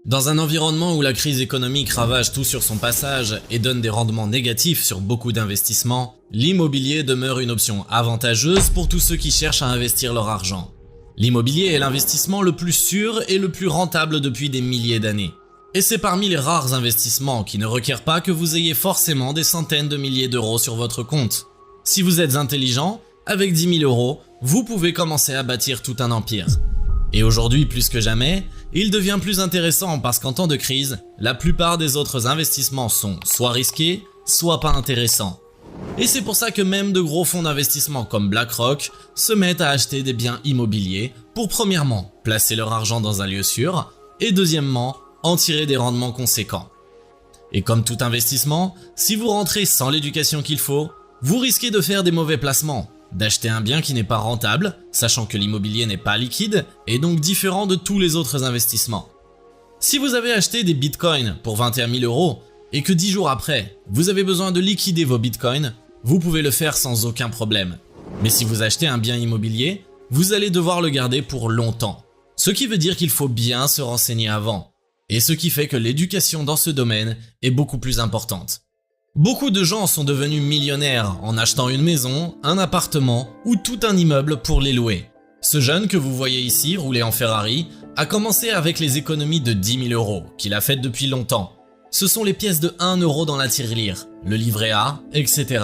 Dans un environnement où la crise économique ravage tout sur son passage et donne des rendements négatifs sur beaucoup d'investissements, l'immobilier demeure une option avantageuse pour tous ceux qui cherchent à investir leur argent. L'immobilier est l'investissement le plus sûr et le plus rentable depuis des milliers d'années. Et c'est parmi les rares investissements qui ne requièrent pas que vous ayez forcément des centaines de milliers d'euros sur votre compte. Si vous êtes intelligent, avec 10 000 euros, vous pouvez commencer à bâtir tout un empire. Et aujourd'hui, plus que jamais, il devient plus intéressant parce qu'en temps de crise, la plupart des autres investissements sont soit risqués, soit pas intéressants. Et c'est pour ça que même de gros fonds d'investissement comme BlackRock se mettent à acheter des biens immobiliers pour premièrement, placer leur argent dans un lieu sûr et deuxièmement, en tirer des rendements conséquents. Et comme tout investissement, si vous rentrez sans l'éducation qu'il faut, vous risquez de faire des mauvais placements, d'acheter un bien qui n'est pas rentable, sachant que l'immobilier n'est pas liquide et donc différent de tous les autres investissements. Si vous avez acheté des bitcoins pour 21 000 euros et que 10 jours après, vous avez besoin de liquider vos bitcoins, vous pouvez le faire sans aucun problème. Mais si vous achetez un bien immobilier, vous allez devoir le garder pour longtemps. Ce qui veut dire qu'il faut bien se renseigner avant. Et ce qui fait que l'éducation dans ce domaine est beaucoup plus importante. Beaucoup de gens sont devenus millionnaires en achetant une maison, un appartement ou tout un immeuble pour les louer. Ce jeune que vous voyez ici rouler en Ferrari a commencé avec les économies de 10 000 euros qu'il a faites depuis longtemps. Ce sont les pièces de 1 euro dans la tirelire, le livret A, etc.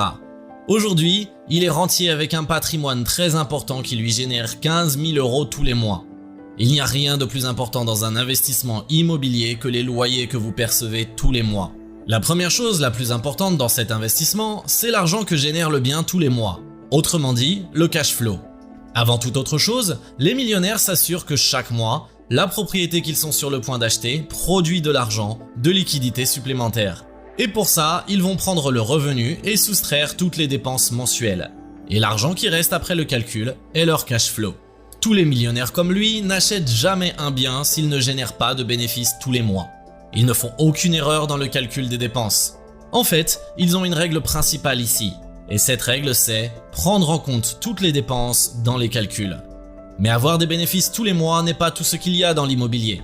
Aujourd'hui, il est rentier avec un patrimoine très important qui lui génère 15 000 euros tous les mois. Il n'y a rien de plus important dans un investissement immobilier que les loyers que vous percevez tous les mois. La première chose la plus importante dans cet investissement, c'est l'argent que génère le bien tous les mois. Autrement dit, le cash flow. Avant toute autre chose, les millionnaires s'assurent que chaque mois, la propriété qu'ils sont sur le point d'acheter produit de l'argent, de liquidités supplémentaires. Et pour ça, ils vont prendre le revenu et soustraire toutes les dépenses mensuelles. Et l'argent qui reste après le calcul est leur cash flow. Tous les millionnaires comme lui n'achètent jamais un bien s'ils ne génèrent pas de bénéfices tous les mois. Ils ne font aucune erreur dans le calcul des dépenses. En fait, ils ont une règle principale ici. Et cette règle, c'est prendre en compte toutes les dépenses dans les calculs. Mais avoir des bénéfices tous les mois n'est pas tout ce qu'il y a dans l'immobilier.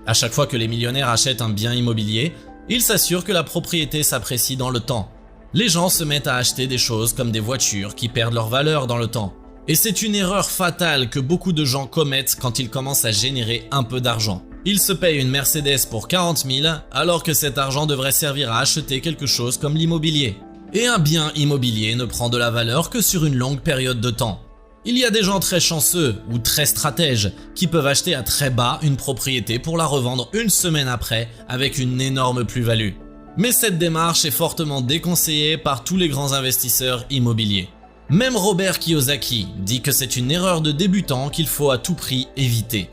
À chaque fois que les millionnaires achètent un bien immobilier, ils s'assurent que la propriété s'apprécie dans le temps. Les gens se mettent à acheter des choses comme des voitures qui perdent leur valeur dans le temps. Et c'est une erreur fatale que beaucoup de gens commettent quand ils commencent à générer un peu d'argent. Ils se payent une Mercedes pour 40 000 alors que cet argent devrait servir à acheter quelque chose comme l'immobilier. Et un bien immobilier ne prend de la valeur que sur une longue période de temps. Il y a des gens très chanceux ou très stratèges qui peuvent acheter à très bas une propriété pour la revendre une semaine après avec une énorme plus-value. Mais cette démarche est fortement déconseillée par tous les grands investisseurs immobiliers. Même Robert Kiyosaki dit que c'est une erreur de débutant qu'il faut à tout prix éviter.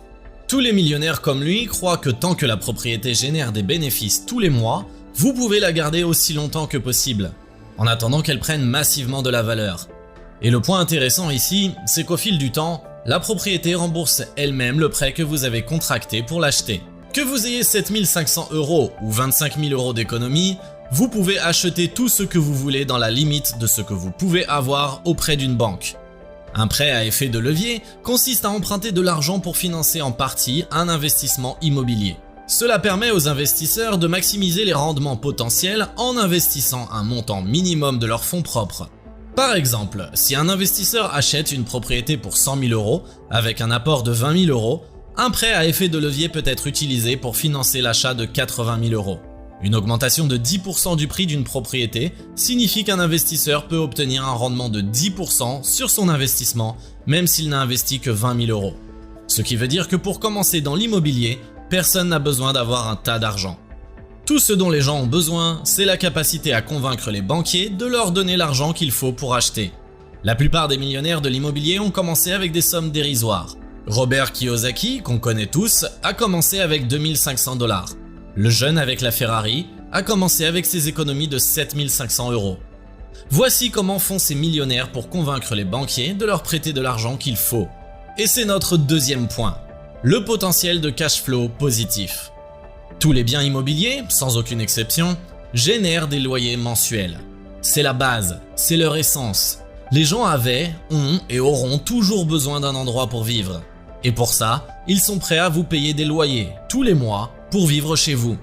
Tous les millionnaires comme lui croient que tant que la propriété génère des bénéfices tous les mois, vous pouvez la garder aussi longtemps que possible, en attendant qu'elle prenne massivement de la valeur. Et le point intéressant ici, c'est qu'au fil du temps, la propriété rembourse elle-même le prêt que vous avez contracté pour l'acheter. Que vous ayez 7 500 euros ou 25 000 euros d'économie, vous pouvez acheter tout ce que vous voulez dans la limite de ce que vous pouvez avoir auprès d'une banque. Un prêt à effet de levier consiste à emprunter de l'argent pour financer en partie un investissement immobilier. Cela permet aux investisseurs de maximiser les rendements potentiels en investissant un montant minimum de leurs fonds propres. Par exemple, si un investisseur achète une propriété pour 100 000 euros avec un apport de 20 000 euros, un prêt à effet de levier peut être utilisé pour financer l'achat de 80 000 euros. Une augmentation de 10% du prix d'une propriété signifie qu'un investisseur peut obtenir un rendement de 10% sur son investissement, même s'il n'a investi que 20 000 euros. Ce qui veut dire que pour commencer dans l'immobilier, personne n'a besoin d'avoir un tas d'argent. Tout ce dont les gens ont besoin, c'est la capacité à convaincre les banquiers de leur donner l'argent qu'il faut pour acheter. La plupart des millionnaires de l'immobilier ont commencé avec des sommes dérisoires. Robert Kiyosaki, qu'on connaît tous, a commencé avec 2 500 $. Le jeune avec la Ferrari a commencé avec ses économies de 7 500 euros. Voici comment font ces millionnaires pour convaincre les banquiers de leur prêter de l'argent qu'il faut. Et c'est notre deuxième point, le potentiel de cash flow positif. Tous les biens immobiliers, sans aucune exception, génèrent des loyers mensuels. C'est la base, c'est leur essence. Les gens avaient, ont et auront toujours besoin d'un endroit pour vivre. Et pour ça, ils sont prêts à vous payer des loyers tous les mois pour vivre chez vous.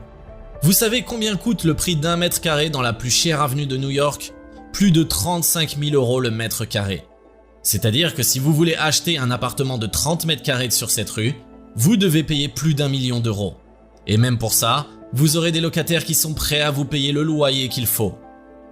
Vous savez combien coûte le prix d'un mètre carré dans la plus chère avenue de New York? Plus de 35 000 € le mètre carré. C'est-à-dire que si vous voulez acheter un appartement de 30 mètres carrés sur cette rue, vous devez payer plus d'1 million d'euros. Et même pour ça, vous aurez des locataires qui sont prêts à vous payer le loyer qu'il faut.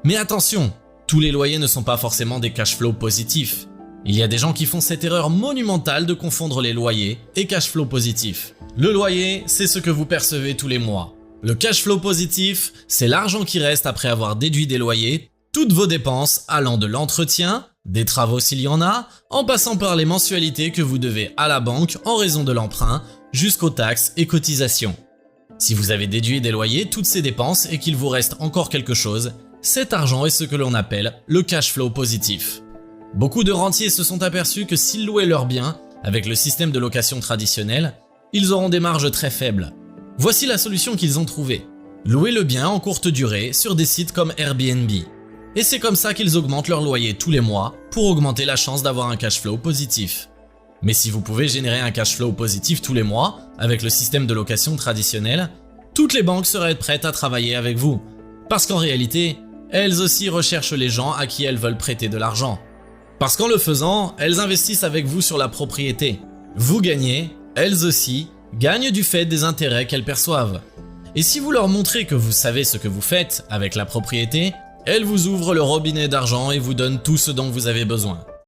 Mais attention, tous les loyers ne sont pas forcément des cash flows positifs. Il y a des gens qui font cette erreur monumentale de confondre les loyers et cash flow positif. Le loyer, c'est ce que vous percevez tous les mois. Le cash flow positif, c'est l'argent qui reste après avoir déduit des loyers, toutes vos dépenses allant de l'entretien, des travaux s'il y en a, en passant par les mensualités que vous devez à la banque en raison de l'emprunt, jusqu'aux taxes et cotisations. Si vous avez déduit des loyers, toutes ces dépenses et qu'il vous reste encore quelque chose, cet argent est ce que l'on appelle le cash flow positif. Beaucoup de rentiers se sont aperçus que s'ils louaient leurs biens, avec le système de location traditionnel, ils auront des marges très faibles. Voici la solution qu'ils ont trouvée. Louer le bien en courte durée sur des sites comme Airbnb. Et c'est comme ça qu'ils augmentent leur loyer tous les mois pour augmenter la chance d'avoir un cash flow positif. Mais si vous pouvez générer un cash flow positif tous les mois avec le système de location traditionnel, toutes les banques seraient prêtes à travailler avec vous. Parce qu'en réalité, elles aussi recherchent les gens à qui elles veulent prêter de l'argent. Parce qu'en le faisant, elles investissent avec vous sur la propriété. Vous gagnez, elles aussi, gagnent du fait des intérêts qu'elles perçoivent. Et si vous leur montrez que vous savez ce que vous faites avec la propriété, elles vous ouvrent le robinet d'argent et vous donnent tout ce dont vous avez besoin.